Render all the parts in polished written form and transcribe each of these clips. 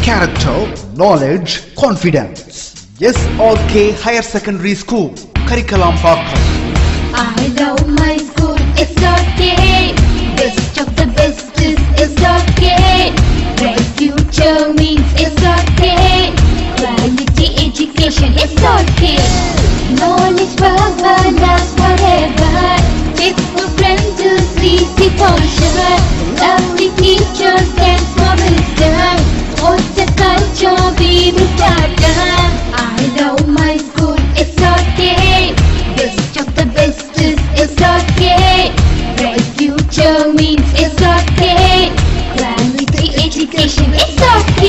character, knowledge, confidence. SRK Higher Secondary School, Karikalampakkam. I love my school, SRK. Best of the best is SRK. Bright future means SRK. Quality education, SRK. Knowledge power lasts forever. Faithful friends to see the culture. Lovely teachers and for wisdom. What's the culture we will start? I love my school, SRK. Best of the best is SRK. Bright future means SRK. Quality education, SRK.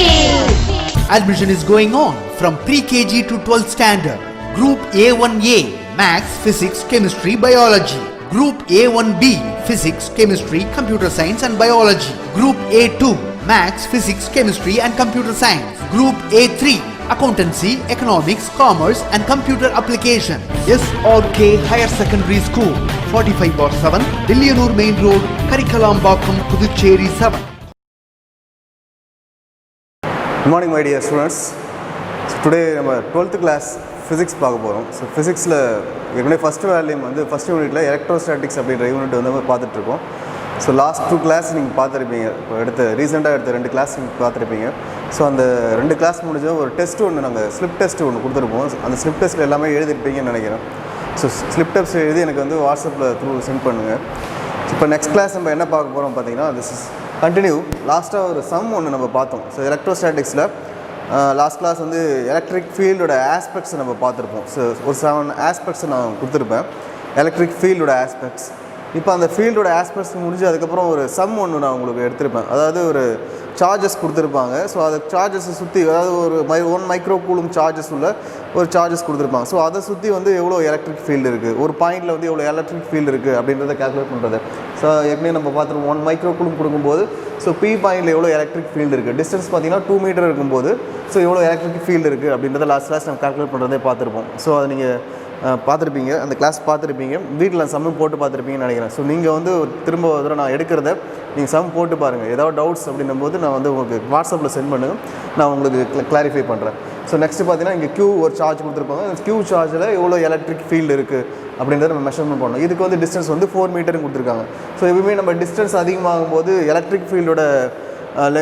Admission is going on from pre-KG to 12th standard. Group A1A, Maths, Physics, Chemistry, Biology. Group A1B, Physics, Chemistry, Computer Science and Biology. Group A2, Maths, Physics, Chemistry and Computer Science. Group A3, Accountancy, Economics, Commerce and Computer Application. SRK Higher Secondary School, 45/7, Dilliyanur Main Road, Karikalampakkam, Puducherry 7. Good morning my dear students. So today நம்ம 12th class physics பார்க்க போகிறோம். So ஃபிசிக்ஸில் ஏற்கனவே first வேல்யூம் வந்து first யூனிட்டில் electrostatics அப்படின்ற unit வந்து நம்ம பார்த்துட்ருக்கோம். ஸோ லாஸ்ட் 2 கிளாஸ் நீங்கள் பார்த்துருப்பீங்க. இப்போ ரீசெண்டாக எடுத்த 2 கிளாஸ் நீங்கள் பார்த்துருப்பீங்க. ஸோ அந்த 2 கிளாஸ் முடிஞ்ச ஒரு டெஸ்ட்டு ஒன்று நாங்கள் ஸ்லிப் டெஸ்ட்டு ஒன்று கொடுத்துருப்போம். அந்த ஸ்லிப் டெஸ்ட்டில் எல்லாமே எழுதிருப்பீங்கன்னு நினைக்கிறேன். ஸோ ஸ்லிப் டெஸ்ட் எழுதி எனக்கு வந்து வாட்ஸ்அப்பில் த்ரூ சென்ட் பண்ணுங்கள். இப்போ நெக்ஸ்ட் கிளாஸ் நம்ம என்ன பார்க்க போகிறோம் பார்த்தீங்கன்னா, திஸ் இஸ் கண்டினியூ. லாஸ்ட்டாக ஒரு சம் ஒன்று நம்ம பார்த்தோம். ஸோ எலக்ட்ரோஸ்டாட்டிக்ஸில் லாஸ்ட் கிளாஸ் வந்து எலக்ட்ரிக் ஃபீல்டோட ஆஸ்பெக்ட்ஸ் நம்ம பார்த்துருப்போம். ஸோ ஒரு 7 ஆஸ்பெக்ட்ஸ் நான் கொடுத்துருப்பேன், எலக்ட்ரிக் ஃபீல்டோட ஆஸ்பெக்ட்ஸ். இப்போ அந்த ஃபீல்டோட ஆஸ்பெக்ட்ஸ் முடிஞ்சு அதுக்கப்புறம் ஒரு சம் ஒன்று நான் உங்களுக்கு எடுத்திருப்பேன். அதாவது ஒரு சார்ஜஸ் கொடுத்துருப்பாங்க. ஸோ அதை சார்ஜஸை சுற்றி, அதாவது ஒரு 1 மைக்ரோ கூலும் சார்ஜஸ் உள்ள ஒரு சார்ஜஸ் கொடுத்துருப்பாங்க. ஸோ அதை சுற்றி வந்து எவ்வளோ எலக்ட்ரிக் ஃபீல்டு இருக்குது, ஒரு பாயிண்டில் வந்து எவ்வளோ எலக்ட்ரிக் ஃபீல்டு இருக்குது அப்படின்றத கேல்குலேட் பண்ணுறது. ஸோ ஏற்கனவே நம்ம பார்த்துருவோம், 1 மைக்ரோ கூலும் கொடுக்கும்போது ஸோ பி பாயிண்டில் எவ்வளோ எலக்ட்ரிக் ஃபீல்டு இருக்குது, டிஸ்டன்ஸ் பார்த்தீங்கன்னா 2 மீட்டர் இருக்கும்போது ஸோ எவ்வளோ எலக்ட்ரிக் ஃபீல்டு இருக்குது அப்படின்றத லாஸ்ட் கிளாஸ் நம்ம கால்குலேட் பண்ணுறதே பார்த்துருப்போம். ஸோ அதை நீங்கள் பார்த்துருப்பீங்க, அந்த கிளாஸ் பார்த்துருப்பீங்க, வீட்டில் சம் போட்டு பார்த்துருப்பீங்கன்னு நினைக்கிறேன். ஸோ நீங்கள் வந்து திரும்ப ஒரு தடவை நான் எடுக்கிறத நீங்கள் சம் போட்டு பாருங்கள். ஏதாவது டவுட்ஸ் அப்படின்னும் போது நான் வந்து உங்களுக்கு வாட்ஸ்அப்பில் சென்ட் பண்ணுங்கள், நான் உங்களுக்கு கிளாரிஃபை பண்ணுறேன். ஸோ நெக்ஸ்ட்டு பார்த்தீங்கன்னா இங்கே Q ஒரு சார்ஜ் கொடுத்துருப்பாங்க. அந்த Q சார்ஜில் எவ்வளோ எலக்ட்ரிக் ஃபீல்டு இருக்குது அப்படின்றத நம்ம மெஷர்மெண்ட் பண்ணணும். இதுக்கு வந்து டிஸ்டன்ஸ் வந்து 4 மீட்டர்னு கொடுத்துருக்காங்க. ஸோ எப்பவுமே நம்ம டிஸ்டன்ஸ் அதிகமாகும் போது எலக்ட்ரிக் ஃபீல்டோட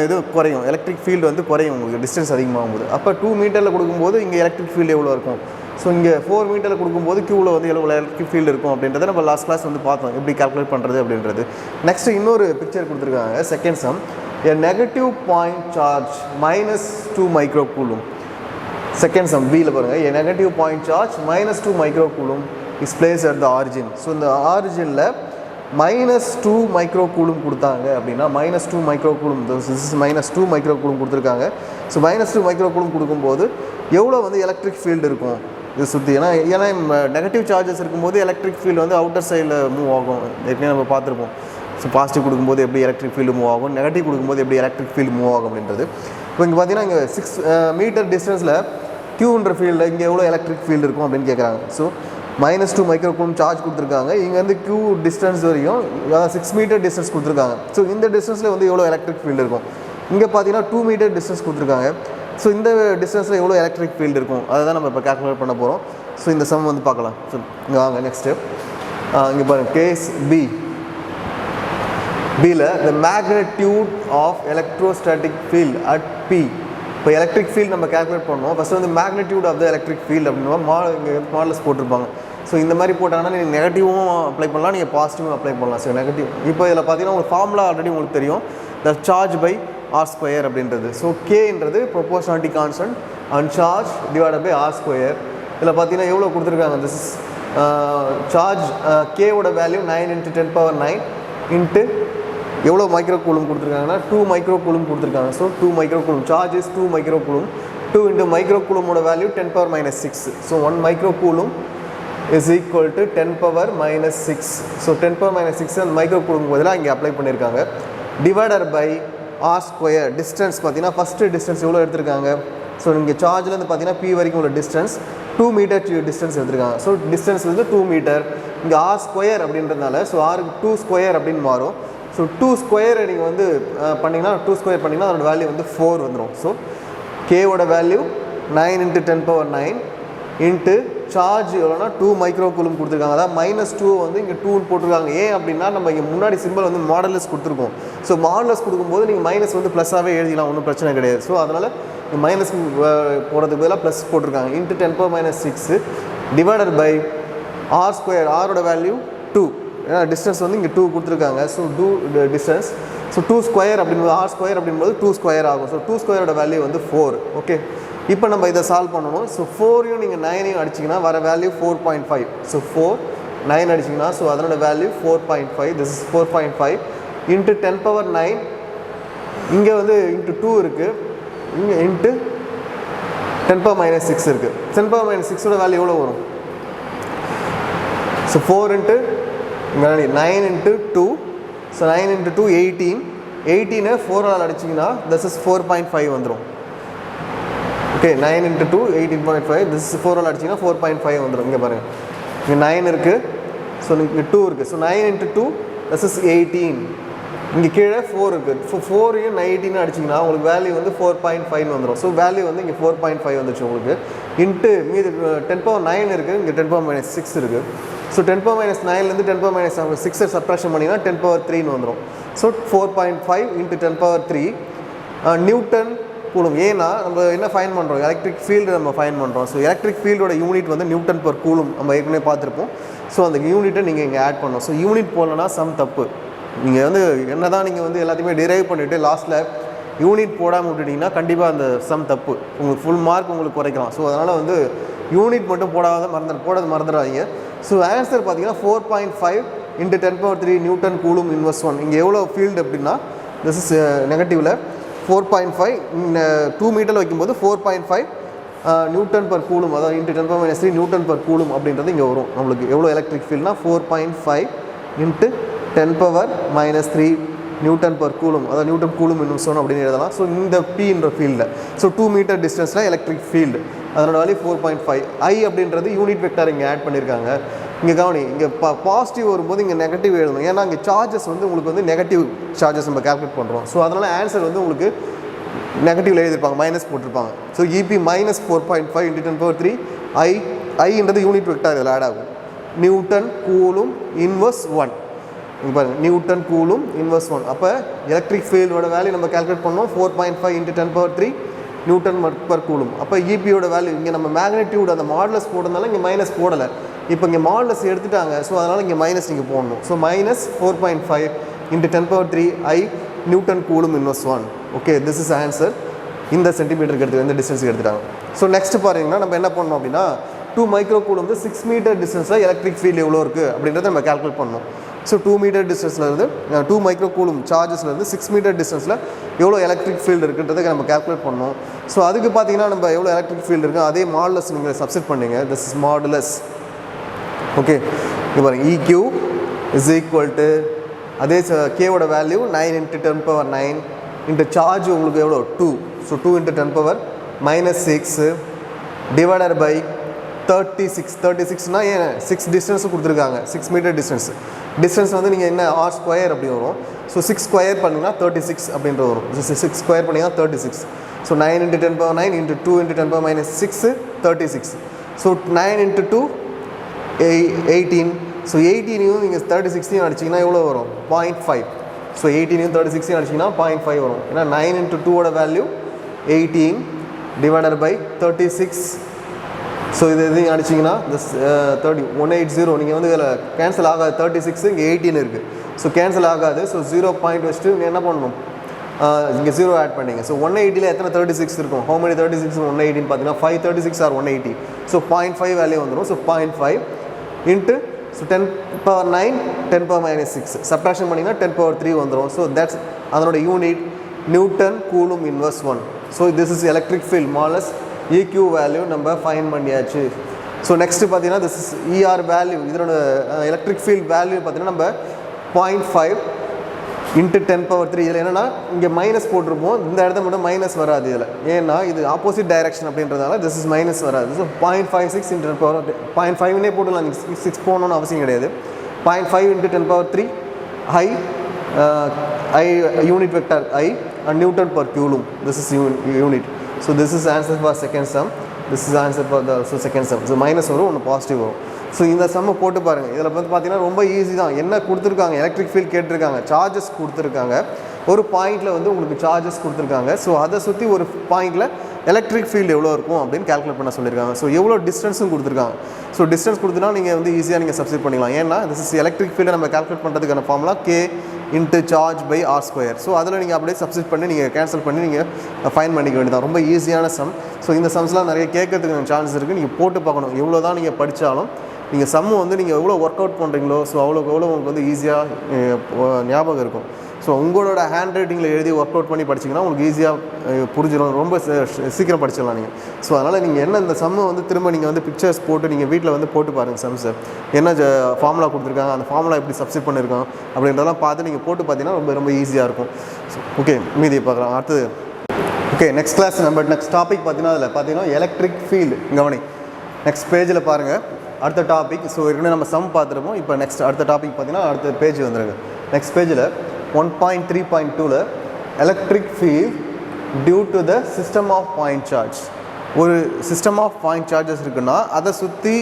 இது குறையும், எலக்ட்ரிக் ஃபீல்டு வந்து குறையும் உங்களுக்கு டிஸ்டன்ஸ் அதிகமாகும் போது. அப்போ 2 மீட்டரில் கொடுக்கும்போது இங்கே எலக்ட்ரிக் ஃபீல்டு எவ்வளோ இருக்கும், ஸோ இங்கே 4 மீட்டரில் கொடுக்கும்போது Qவில் வந்து எவ்வளோ எலக்ட்ரிக் ஃபீல்டு இருக்கும் அப்படின்றத நம்ம லாஸ்ட் கிளாஸ் வந்து பார்த்தோம், எப்படி கால்குலேட் பண்ணுறது அப்படின்றது. நெக்ஸ்ட்டு இன்னொரு பிக்சர் கொடுத்துருக்காங்க, second sum. A negative point charge -2 microcoulomb. Second sum பியில் பாருங்கள், a negative point charge -2 microcoulomb is placed at the origin. So இந்த ஆரிஜினில் -2 microcoulomb கொடுத்தாங்க அப்படின்னா, -2 microcoulomb, this is -2 microcoulomb கொடுத்துருக்காங்க. ஸோ -2 microcoulomb கொடுக்கும்போது எவ்வளோ வந்து எலக்ட்ரிக் ஃபீல்டு இருக்கும் இது சுற்றி. ஏன்னா நெகட்டிவ் சார்ஜஸ் இருக்கும்போது எலக்ட்ரிக் ஃபீல்டு வந்து அவுட்டர் சைடில் மூவ் ஆகும். ஏற்கனவே நம்ம பார்த்துருப்போம். ஸோ பாசிட்டிவ் கொடுக்கும்போது எப்படி எலக்ட்ரிக் ஃபீல்டு மூவ் ஆகும், நெகட்டிவ் கொடுக்கும்போது எப்படி எலக்ட்ரிக் ஃபீல்டு மூவ் ஆகும் அப்படின்றது. இப்போ இங்கே பார்த்தீங்கன்னா இங்கே 6 மீட்டர் டிஸ்டன்ஸில் Qன்ற ஃபீல்டில் இங்கே எவ்வளோ எலக்ட்ரிக் ஃபீல்டு இருக்கும் அப்படின்னு கேட்குறாங்க. ஸோ -2 மைக்ரோகூலும் சார்ஜ் கொடுத்துருக்காங்க. இங்கே வந்து Q டிஸ்டன்ஸ் வரையும் 6 மீட்டர் டிஸ்டன்ஸ் கொடுத்துருக்காங்க. ஸோ இந்த டிஸ்டன்ஸில் வந்து எவ்வளோ எலக்ட்ரிக் ஃபீல்டு இருக்கும். இங்கே பார்த்தீங்கன்னா 2 மீட்டர் டிஸ்டன்ஸ் கொடுத்துருக்காங்க. ஸோ இந்த டிஸ்டன்ஸில் எவ்வளோ எலக்ட்ரிக் ஃபீல்டு இருக்கும் அதை தான் நம்ம இப்போ கால்குலேட் பண்ண போகிறோம். ஸோ இந்த சம் வந்து பார்க்கலாம். ஸோ இங்கே வாங்க நெக்ஸ்ட்டு. இங்கே பாருங்கள், கேஸ் பியில் the magnitude of electrostatic field at P. இப்போ எலக்ட்ரிக் ஃபீல்டு நம்ம கால்குலேட் பண்ணோம். ஃபஸ்ட்டு வந்து magnitude of the electric field அப்படின்னா இங்கே மாடல்ஸ் போட்டிருப்பாங்க. ஸோ இந்த மாதிரி போட்டாங்கன்னா நீங்கள் நெகட்டிவும் அப்ளை பண்ணலாம், நீங்கள் பாசிட்டிவும் அப்ளை பண்ணலாம். ஸோ நெகட்டிவ் இப்போ இதில் பார்த்தீங்கன்னா ஒரு ஃபார்முலா ஆல்ரெடி உங்களுக்கு தெரியும், த சார்ஜ் பை R² அப்படின்றது. ஸோ Kன்றது proportionality constant and charge divided by R². இதில் பார்த்தீங்கன்னா எவ்வளோ கொடுத்துருக்காங்க, திஸ் இஸ் சார்ஜ் Kவோட வேல்யூ 9 × 10⁹ இன்ட்டு எவ்வளோ மைக்ரோகூலும் கொடுத்துருக்காங்கன்னா 2 மைக்ரோகூலும் கொடுத்துருக்காங்க. So 2 microcoulomb, charge is 2 microcoulomb, 2 × மைக்ரோகூலமோட value 10⁻⁶. So 1 microcoulomb is equal to 10⁻⁶. So 10⁻⁶ அந்த மைக்ரோகூலும் பதிலாக இங்கே அப்ளை பண்ணியிருக்காங்க. Divided by R². டிஸ்டன்ஸ் பார்த்தீங்கன்னா ஃபஸ்ட்டு டிஸ்டன்ஸ் எவ்வளோ எடுத்திருக்காங்க. ஸோ இங்கே சார்ஜ்லேருந்து பார்த்தீங்கன்னா P வரைக்கும் உள்ள டிஸ்டன்ஸ் 2 மீட்டர் டிஸ்டன்ஸ் எடுத்திருக்காங்க. ஸோ டிஸ்டன்ஸ் வந்து 2 மீட்டர். இங்கே R² அப்படின்றதுனால ஸோ R 2² அப்படின்னு மாறும். ஸோ 2 ஸ்கொயர் நீங்கள் வந்து பண்ணிங்கன்னா 2 ஸ்கொயர் பண்ணிங்கன்னா அதோட வேல்யூ வந்து 4 வந்துடும். ஸோ கேவோட வேல்யூ 9 × 10⁹ இன்ட்டு சார்ஜ் எவ்வளோனா 2 மைக்ரோ கூலும் கொடுத்துருக்காங்க. அதாவது -2 வந்து இங்கே 2 போட்டிருக்காங்க. ஏன் அப்படின்னா நம்ம இங்கே முன்னாடி சிம்பிள் வந்து மாடலஸ் கொடுத்துருக்கோம். ஸோ மாடலஸ் கொடுக்கும்போது நீங்கள் மைனஸ் வந்து ப்ளஸ்ஸாகவே எழுதிக்கலாம், ஒன்றும் பிரச்சனை கிடையாது. ஸோ அதனால் மைனஸ் போடுறதுக்கு பதிலாக ப்ளஸ் போட்டிருக்காங்க. Into 10⁻6 divided by r². ஆரோட வேல்யூ 2, ஏன்னா டிஸ்டன்ஸ் வந்து இங்கே 2 கொடுத்துருக்காங்க. So distance. ஸோ 2 ஸ்கொயர் அப்படின்போது r² அப்படின்போது 2 ஸ்கொயர் ஆகும். ஸோ 2 ஸ்கொயரோட வேல்யூ வந்து 4. ஓகே, இப்போ நம்ம இதை சால்வ் பண்ணணும். ஸோ 4யும் நீங்கள் 9யும் அடிச்சிங்கன்னா வர வேல்யூ 4.5. ஸோ 4 9 அடிச்சிங்கன்னா ஸோ அதனோட வேல்யூ 4.5. This is 4.5 into 10⁻9. இங்கே வந்து இன்ட்டு 2 இருக்குது, இங்கே இன்ட்டு 10⁻6 இருக்குது. 10⁻6ஓட வேல்யூ எவ்வளோ வரும்? So 4 into 9 into 2. So 9 into 2 18. 18 4ஆல் அடிச்சிங்கன்னா திஸ் இஸ் 4.5 வந்துடும். Okay, 9 into 2 18.5. திஸ் இஸ் 4ஆல் அடிச்சிங்கன்னா 4.5 வந்துடும். இங்கே பாருங்கள், இங்கே 9 இருக்குது, ஸோ இங்கே 2 இருக்குது. So 9 into 2 this is 18. இங்கே கீழே 4 இருக்குது. ஸோ 4யும் 19 அடிச்சிங்கன்னா உங்களுக்கு வேல்யூ வந்து 4.5 வந்துடும். ஸோ வேல்யூ வந்து இங்கே 4.5 வந்துச்சு உங்களுக்கு. இன்ட்டு மீது 10⁻9 இருக்குது, இங்கே 10⁻6 இருக்குது. ஸோ 10⁻9லேருந்து 10⁻6 சப்ட்ராக்ஷன் பண்ணிங்கன்னா 10⁻3 வந்துடும். So 4.5 into 10⁻3 Newton coulomb. ஏன்னா நம்ம என்ன ஃபைன் பண்ணுறோம்? எலக்ட்ரிக் ஃபீல்டு நம்ம ஃபைன் பண்ணுறோம். ஸோ எலக்ட்ரிக் ஃபீல்டோட யூனிட் வந்து நியூட்டன் பர் கூலும் நம்ம ஏற்கனவே பார்த்துருப்போம். ஸோ அந்த யூனிட்டை நீங்கள் இங்கே ஆட் பண்ணணும். ஸோ யூனிட் போடலன்னா சம் தப்பு. நீங்கள் வந்து என்ன தான் நீங்கள் வந்து எல்லாத்தையுமே டிரைவ் பண்ணிவிட்டு லாஸ்ட்டில் யூனிட் போடாமல் விட்டுட்டிங்கன்னா கண்டிப்பாக அந்த சம் தப்பு, உங்களுக்கு ஃபுல் மார்க் உங்களுக்கு குறைக்கலாம். ஸோ அதனால் வந்து யூனிட் மட்டும் போடாத மறந்துடாதீங்க. ஸோ ஆன்சர் பார்த்தீங்கன்னா 4.5 இன்ட்டு 10⁻3 நியூட்டன் கூலும் இன்வர்ஸ் 1. இங்கே எவ்வளோ ஃபீல்டு அப்படின்னா திஸ் இஸ் நெகட்டிவில் 4.5 2 மீட்டரில் வைக்கும்போது 4.5 நியூட்டன் பர் கூலும், அதாவது இன்ட்டு 10⁻3 நியூட்டன் பர் கூலும் அப்படின்றது இங்கே வரும். நம்மளுக்கு எவ்வளோ எலக்ட்ரிக் ஃபீல்ட்னா 4.5 இன்ட்டு 10⁻3 நியூட்டன் பர் கூலும், அதாவது நியூட்டன் கூலும் இன்வர்ஸ் 1 அப்படின்னு எழுதலாம். ஸோ இந்த பீன்ற ஃபீல்டில் ஸோ 2 மீட்டர் டிஸ்டன்ஸில் எலக்ட்ரிக் ஃபீல்டு அதனோட வேல்யூ 4.5. ஐ அப்படின்றது யூனிட் வெக்டார் இங்கே ஆட் பண்ணியிருக்காங்க. இங்கே கவனி, இங்கே பாசிட்டிவ் வரும்போது இங்கே நெகட்டிவ் எழுதணும். ஏன்னா இங்கே சார்ஜஸ் வந்து உங்களுக்கு வந்து நெகட்டிவ் சார்ஜஸ் நம்ம கால்குலேட் பண்ணுறோம். ஸோ அதனால் ஆன்சர் வந்து உங்களுக்கு நெகட்டிவில் எழுதியிருப்பாங்க, மைனஸ் போட்டிருப்பாங்க. ஸோ இபி -4.5 இன்ட்டு 10⁻3 ஐன்றது யூனிட் வெக்டார் இதில் ஆட் ஆகும். Newton coulomb inverse 1. இங்கே பாருங்கள், நியூட்டன் கூலும் இன்வர்ஸ் 1. அப்போ எலக்ட்ரிக் ஃபீல்டோட வேல்யூ நம்ம கால்குலேட் பண்ணோம் 4.5 இன்ட்டு 10⁻3 நியூட்டன் பர் கூலும். அப்போ இபியோட வேல்யூ இங்கே நம்ம மேக்னெட்டியூட் அந்த மாடலஸ் போடுறதுனால இங்கே மைனஸ் போடலை. இப்போ இங்கே மாடலஸ் எடுத்துட்டாங்க. ஸோ அதனால் இங்கே மைனஸ் நீங்கள் போடணும். So -4.5 into 10⁻3 Newton coulomb inverse 1. Okay, this is answer. இந்த சென்டிமீட்டருக்கு எடுத்து இந்த டிஸ்டன்ஸுக்கு எடுத்துட்டாங்க. ஸோ நெக்ஸ்ட் பாருங்கன்னா நம்ம என்ன பண்ணணும் அப்படின்னா 2 மைக்ரோ கூலும் வந்து 6 மீட்டர் டிஸ்டன்ஸில் எலக்ட்ரிக் ஃபீல்டு எவ்வளோ இருக்குது அப்படின்றத நம்ம கால்குலேட் பண்ணணும். ஸோ 2 மீட்டர் டிஸ்டன்ஸ்லேருந்து 2 மைக்ரோ கூலும் சார்ஜஸ்லேருந்து 6 மீட்டர் டிஸ்டன்ஸில் எவ்வளோ எலக்ட்ரிக் ஃபீல்டு இருக்குன்றதை நம்ம கால்குலேட் பண்ணணும். ஸோ அதுக்கு பார்த்தீங்கன்னா நம்ம எவ்வளோ எலக்ட்ரிக் ஃபீல்டு இருக்குது அதே மாடுலஸ் நீங்கள் சப்ஸ்டிட் பண்ணிங்க. This is modulus. ஓகே, இங்கே பாருங்கள், EQ இஸ் ஈக்குவல் டு அதே கேவோட வேல்யூ 9 இன்ட்டு 10⁻9 இன்ட்டு சார்ஜ் உங்களுக்கு எவ்வளோ 2. So 2 into 10⁻6 divided by 36. 36னா ஏன் 6 டிஸ்டன்ஸும் கொடுத்துருக்காங்க, 6 மீட்டர் டிஸ்டன்ஸ் வந்து நீங்கள் என்ன r² அப்படி வரும். ஸோ 6 ஸ்கொயர் பண்ணிங்கன்னா 36 அப்படின்ற வரும். 6 ஸ்கொயர் பண்ணிங்கன்னா 36. So 9 into 10⁻9 into 2 into 10⁻6 36. So 9 into 2 18. So 18யும் நீங்கள் 36யும் அடிச்சிங்கன்னா எவ்வளோ வரும்? 0.5. ஸோ 18யும் 36யும் அடிச்சிங்கன்னா 0.5 வரும். ஏன்னா 9 இன்ட்டு 2ஓட வேல்யூ 18 டிவைடட் பை 36. ஸோ இது எதையும் அடிச்சிங்கன்னா திஸ் 180. நீங்கள் வந்து இதில் கேன்சல் ஆகாது. 36 இங்கே 18 இருக்குது. ஸோ கேன்சல் ஆகாது. ஸோ 0 பாயிண்ட் வச்சுட்டு நீங்கள் என்ன பண்ணணும்? இங்கே 0 ஆட் பண்ணிங்க. ஸோ 180ல் எத்தனை 36 இருக்கும்? ஹவு மெனி 36 180 பார்த்தீங்கன்னா 536 ஆர் 180. ஸோ 0.5 வேல்யூ வந்துடும். ஸோ 0.5 இன்ட்டு ஸோ 10⁻9 10⁻6 சப்ட்ராக்ஷன் பண்ணிங்கன்னா 10⁻3 வந்துடும். ஸோ தட்ஸ் அதனோட unit newton coulomb inverse 1. So this is electric field மாலஸ் EQ வேல்யூ நம்ம ஃபைன் பண்ணியாச்சு. ஸோ நெக்ஸ்ட்டு பார்த்தீங்கன்னா திஸ் இஸ் ER வேல்யூ. இதனோட எலக்ட்ரிக் ஃபீல்ட் வேல்யூ பார்த்தீங்கன்னா நம்ம 0.5 இன்ட்டு 10⁻3. இதில் என்னென்னா இங்கே மைனஸ் போட்டிருப்போம், இந்த இடத்த மட்டும் மைனஸ் வராது இதில். ஏன்னா இது ஆப்போசிட் டைரக்ஷன் அப்படின்றதால திஸ் இஸ் மைனஸ் வராது. ஸோ 0.56 இன்ட்டு 10⁻5னே போட்டுலாம், நீங்கள் 6 போகணுன்னு அவசியம் கிடையாது. 0.5 into 10⁻3 high I unit vector I and Newton per coulomb. This is unit. So this is answer for second sum. This is answer for the second sum. So minus வரும் ஒன்று positive வரும். So இந்த சம்மை போட்டு பாருங்கள். இதில் வந்து பார்த்தீங்கன்னா ரொம்ப ஈஸி தான். என்ன கொடுத்துருக்காங்க, எலக்ட்ரிக் ஃபீல்ட் கேட்டிருக்காங்க, சார்ஜஸ் கொடுத்துருக்காங்க, ஒரு பாயிண்டில் வந்து உங்களுக்கு சார்ஜஸ் கொடுத்துருக்காங்க. ஸோ அதை சுற்றி ஒரு பாயிண்டில் எலக்ட்ரிக் ஃபீல்டு எவ்வளோ இருக்கும் அப்படின்னு கால்குலேட் பண்ண சொல்லியிருக்காங்க. ஸோ எவ்வளோ டிஸ்டன்ஸும் கொடுத்துருக்காங்க. ஸோ டிஸ்டன்ஸ் கொடுத்துனா நீங்கள் வந்து ஈஸியாக நீங்கள் சப்ஸ்டிட் பண்ணிக்கலாம். ஏன்னா திஸ் இஸ் எலக்ட்ரிக் ஃபீல்டை நம்ம கால்குலேட் பண்ணுறதுக்கான formula K into charge by R square. So அதில் நீங்கள் அப்படியே சப்ஸ்டிட் பண்ணி நீங்கள் கேன்சல் பண்ணி நீங்கள் ஃபைன் பண்ணிக்க வேண்டியதான். ரொம்ப ஈஸியான சம். ஸோ இந்த சம்ஸ்லாம் நிறைய கேட்கறதுக்கு சான்சஸ் இருக்குது. நீங்கள் போட்டு பார்க்கணும். எவ்வளோ தான் நீங்கள் படித்தாலும் நீங்கள் சம்மு வந்து நீங்கள் எவ்வளோ ஒர்க் அவுட் பண்ணுறீங்களோ ஸோ அவ்வளோக்கு எவ்வளோ உங்களுக்கு வந்து ஈஸியாக ஞாபகம் இருக்கும். ஸோ உங்களோட ஹேண்ட் ரைட்டிங்கில் எழுதி ஒர்க் அவுட் பண்ணி படிச்சிங்கன்னா உங்களுக்கு ஈஸியாக புரிஞ்சிடும். ரொம்ப சீக்கிரம் படிச்சிடலாம் நீங்கள். ஸோ அதனால் நீங்கள் என்ன இந்த சம்மை வந்து திரும்ப நீங்கள் வந்து பிக்சர்ஸ் போட்டு நீங்கள் வீட்டில் வந்து போட்டு பாருங்கள். சம்ஸை என்ன ஃபார்முலா கொடுத்துருக்காங்க, அந்த ஃபார்முலா எப்படி சப்ஸ்டிட் பண்ணியிருக்கோம் அப்படின்றதெல்லாம் பார்த்து நீங்கள் போட்டு பார்த்தீங்கன்னா ரொம்ப ரொம்ப ஈஸியாக இருக்கும். ஸோ ஓகே, மீதியை பார்க்கலாம் அடுத்தது. ஓகே, நெக்ஸ்ட் கிளாஸ் நம்ம நெக்ஸ்ட் டாபிக் பார்த்தீங்கன்னா அதில் பார்த்தீங்கன்னா எலக்ட்ரிக் ஃபீல்டு. கவனி, நெக்ஸ்ட் பேஜில் பாருங்கள் அடுத்த டாபிக். ஸோ ஏற்கனவே நம்ம சம் பார்த்துருப்போம். இப்போ நெக்ஸ்ட் அடுத்த டாபிக் பார்த்தீங்கன்னா அடுத்த பேஜ் வந்துருக்கு. நெக்ஸ்ட் பேஜில் 1.3.2ல electric field due to the system of point charge. ஒரு சிஸ்டம் ஆஃப் பாயிண்ட் சார்ஜஸ் இருக்குன்னா அதை சுற்றி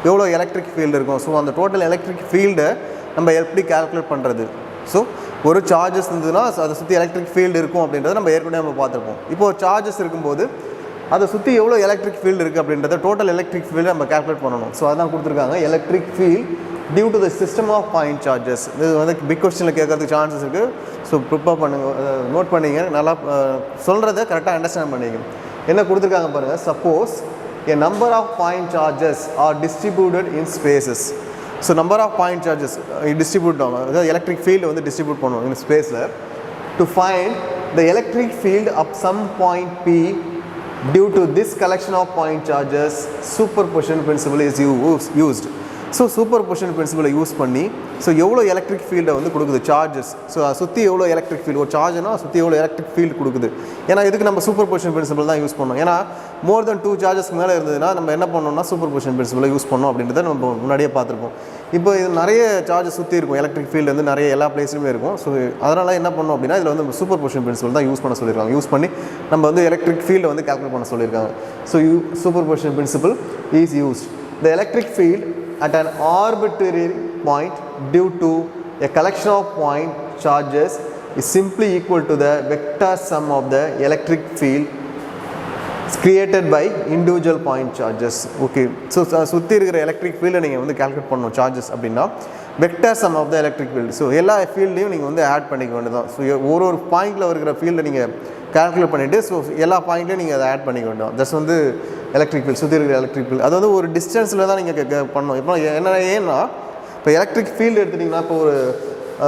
எவ்வளோ எலக்ட்ரிக் ஃபீல்டு இருக்கும். ஸோ அந்த டோட்டல் எலக்ட்ரிக் ஃபீல்டை நம்ம எப்படி கால்குலேட் பண்ணுறது. ஸோ ஒரு சார்ஜஸ் இருந்ததுன்னா அதை சுற்றி எலக்ட்ரிக் ஃபீல்டு இருக்கும் அப்படின்றத நம்ம ஏற்கனவே நம்ம பார்த்துருப்போம். இப்போ ஒரு சார்ஜஸ் இருக்கும்போது அதை சுற்றி எவ்வளோ எலக்ட்ரிக் ஃபீல்டு இருக்குது அப்படின்றத டோட்டல் எலக்ட்ரிக் ஃபீல்டு நம்ம கால்குலேட் பண்ணணும். ஸோ அதான் கொடுத்துருக்காங்க, electric field due to the system of point charges. இது வந்து பிக் கொஸ்டினில் கேட்கறதுக்கு சான்சஸ் இருக்குது. ஸோ ப்ரிப்பேர் பண்ணுங்க, நோட் பண்ணிங்க, நல்லா சொல்கிறத கரெக்டாக அண்டர்ஸ்டாண்ட் பண்ணிங்க. என்ன கொடுத்துருக்காங்க பாருங்கள். Suppose a number of point charges are distributed in spaces. So number of point charges distribute ஆகும், அதாவது எலக்ட்ரிக் ஃபீல்டு வந்து டிஸ்ட்ரிபியூட் பண்ணுவோம் இந்த ஸ்பேஸில். To find the electric field at some point P due to this collection of point charges, superposition principle is used. So superposition பிரின்சிபலை use பண்ணி so எவ்வளோ electric ஃபீல்டை வந்து கொடுக்குது சார்ஜஸ். ஸோ சுற்றி எவ்வளோ எலக்ட்ரிக் ஃபீல்டு, ஒரு சார்ஜ்னா சுற்றி எவ்வளோ எலக்ட்ரிக் ஃபீல்டு கொடுக்குது. ஏன்னா இதுக்கு நம்ம சூப்பர்பொசிஷன் பிரின்சிபல் தான் யூஸ் பண்ணோம். ஏன்னா மோர் தென் 2 சார்ஜஸ்க்கு மேலே இருந்ததுன்னா நம்ம என்ன பண்ணோம்னா சூப்பர்பொசிஷன் பிரின்சிபலை யூஸ் பண்ணோம் அப்படின்றத நம்ம முன்னாடியே பார்த்துருப்போம். இப்போ இது நிறைய சார்ஜஸ் சுற்றி இருக்கும், எலக்ட்ரிக் ஃபீல்டு வந்து நிறைய எல்லா பிளேஸ்லையுமே இருக்கும். ஸோ அதனால் என்ன பண்ணோம் அப்படின்னா இதில் வந்து சூப்பர்பொசிஷன் பிரின்சிபல் தான் யூஸ் பண்ண சொல்லியிருக்காங்க. யூஸ் பண்ணி நம்ம வந்து எலக்ட்ரிக் ஃபீல்டை வந்து கால்குலேட் பண்ண சொல்லியிருக்காங்க. So superposition principle is used. The electric field at an arbitrary point due to a collection of point charges is simply equal to the vector sum of the electric field created by individual point charges. Okay, so சுற்றி இருக்கிற electric ஃபீல்டை நீங்கள் வந்து calculate பண்ணணும் charges அப்படின்னா vector sum of the electric field. So எல்லா ஃபீல்டையும் நீங்கள் வந்து ஆட் பண்ணிக்க வேண்டியதான். ஸோ ஒரு பாயிண்டில் இருக்கிற ஃபீல்டை நீங்கள் கால்குலேட் பண்ணிவிட்டு ஸோ எல்லா பாயிண்ட்லையும் நீங்கள் அதை ஆட் பண்ணிக்க வேண்டாம். தட்ஸ் வந்து எலக்ட்ரிக் ஃபீல்டு, சுற்றி இருக்கிற எலக்ட்ரிக் ஃபீல்டு. அதாவது ஒரு டிஸ்டன்ஸில் தான் நீங்கள் பண்ணணும். இப்போ ஏன்னா இப்போ எலக்ட்ரிக் ஃபீல்டு எடுத்துட்டிங்கன்னா இப்போ ஒரு